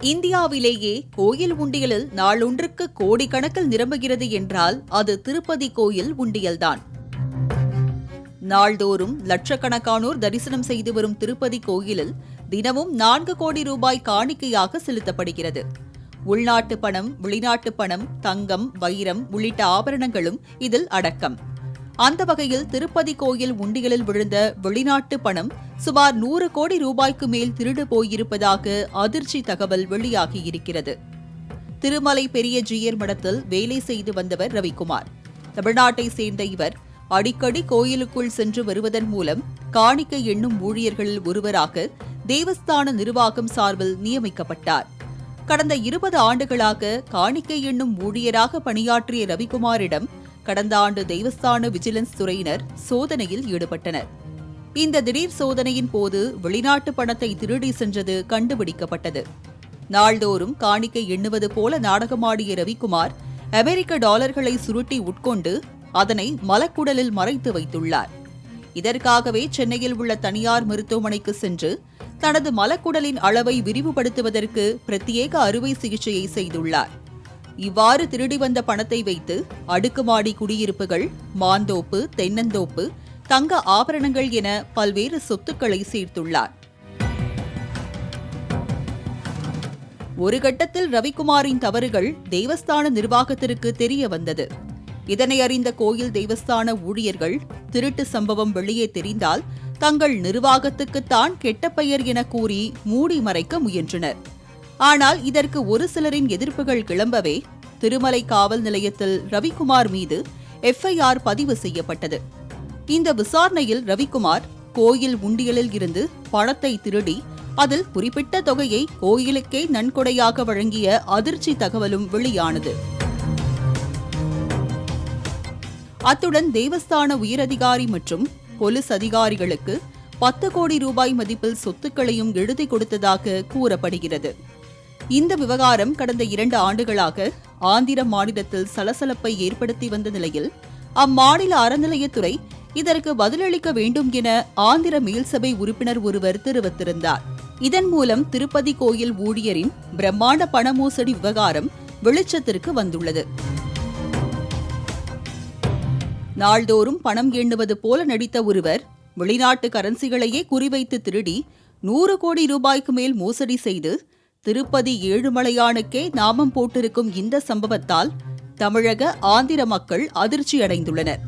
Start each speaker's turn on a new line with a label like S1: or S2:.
S1: இந்தியாவிலேயே கோயில் உண்டியலில் நாளொன்றுக்கு கோடிக்கணக்கில் நிரம்புகிறது என்றால் அது திருப்பதி கோயில் உண்டியல்தான். நாள்தோறும் லட்சக்கணக்கானோர் தரிசனம் செய்து வரும் திருப்பதி கோயிலில் தினமும் 4 கோடி ரூபாய் காணிக்கையாக செலுத்தப்படுகிறது. உள்நாட்டு பணம், வெளிநாட்டு பணம், தங்கம், வைரம் உள்ளிட்ட ஆபரணங்களும் இதில் அடக்கம். அந்த வகையில் திருப்பதி கோயில் உண்டியலில் விழுந்த வெளிநாட்டு பணம் சுமார் 100 கோடி ரூபாய்க்கு மேல் திருடு போயிருப்பதாக அதிர்ச்சி தகவல் வெளியாகியிருக்கிறது. திருமலை பெரிய ஜீயர் மடத்தில் வேலை செய்து வந்தவர் ரவிக்குமார். தமிழ்நாட்டை சேர்ந்த இவர் அடிக்கடி கோயிலுக்குள் சென்று வருவதன் மூலம் காணிக்கை எண்ணும் ஊழியர்களில் ஒருவராக தேவஸ்தான நிர்வாகம் சார்பில் நியமிக்கப்பட்டார். கடந்த 20 ஆண்டுகளாக காணிக்கை எண்ணும் ஊழியராக பணியாற்றிய ரவிக்குமாரிடம் கடந்த ஆண்டு தேவஸ்தான விஜிலன்ஸ் துறையினர் சோதனையில் ஈடுபட்டனர். இந்த திடீர் சோதனையின் போது வெளிநாட்டு பணத்தை திருடி சென்றது கண்டுபிடிக்கப்பட்டது. நாள்தோறும் காணிக்கை எண்ணுவது போல நாடகமாடிய ரவிக்குமார் அமெரிக்க டாலர்களை சுருட்டி உட்கொண்டு அதனை மலக்குடலில் மறைத்து வைத்துள்ளார். இதற்காகவே சென்னையில் உள்ள தனியார் மருத்துவமனைக்கு சென்று தனது மலக்குடலின் அளவை விரிவுபடுத்துவதற்கு பிரத்யேக அறுவை சிகிச்சையை செய்துள்ளார். இவ்வாறு திருடி வந்த பணத்தை வைத்து அடுக்குமாடி குடியிருப்புகள், மாந்தோப்பு, தென்னந்தோப்பு, தங்க ஆபரணங்கள் என பல்வேறு சொத்துக்களை சேர்த்துள்ளார். ஒரு கட்டத்தில் ரவிக்குமாரின் தவறுகள் தேவஸ்தான நிர்வாகத்திற்கு தெரிய வந்தது. இதனை அறிந்த கோயில் தேவஸ்தான ஊழியர்கள் திருட்டு சம்பவம் வெளியே தெரிந்தால் தங்கள் நிர்வாகத்துக்குத்தான் கெட்ட பெயர் என கூறி மூடி மறைக்க முயன்றனர். ஆனால் இதற்கு ஒரு சிலரின் எதிர்ப்புகள் கிளம்பவே திருமலை காவல் நிலையத்தில் ரவிக்குமார் மீது FIR பதிவு செய்யப்பட்டது. இந்த விசாரணையில் ரவிக்குமார் கோயில் உண்டியலில் இருந்து பணத்தை திருடி அதில் குறிப்பிட்ட தொகையை கோயிலுக்கே நன்கொடையாக வழங்கிய அதிர்ச்சி தகவலும் வெளியானது. அத்துடன் தேவஸ்தான உயரதிகாரி மற்றும் போலீஸ் அதிகாரிகளுக்கு 10 கோடி ரூபாய் மதிப்பில் சொத்துக்களையும் எழுதி கொடுத்ததாக கூறப்படுகிறது. இந்த விவகாரம் கடந்த 2 ஆண்டுகளாக ஆந்திர மாநிலத்தில் சலசலப்பை ஏற்படுத்தி வந்த நிலையில் அம்மாநில அறநிலையத்துறை இதற்கு பதிலளிக்க வேண்டும் என ஆந்திர மேல்சபை உறுப்பினர் ஒருவர் தெரிவித்திருந்தார். இதன் மூலம் திருப்பதி கோயில் ஊழியரின் பிரம்மாண்ட பண மோசடி விவகாரம் வெளிச்சத்திற்கு வந்துள்ளது. நாள்தோறும் பணம் எண்ணுவது போல நடித்த ஒருவர் வெளிநாட்டு கரன்சிகளையே குறிவைத்து திருடி 100 கோடி ரூபாய்க்கு மேல் மோசடி செய்து திருப்பதி ஏழுமலையானுக்கே நாமம் போட்டிருக்கும் இந்த சம்பவத்தால் தமிழக, ஆந்திர மக்கள் அதிர்ச்சியடைந்துள்ளனர்.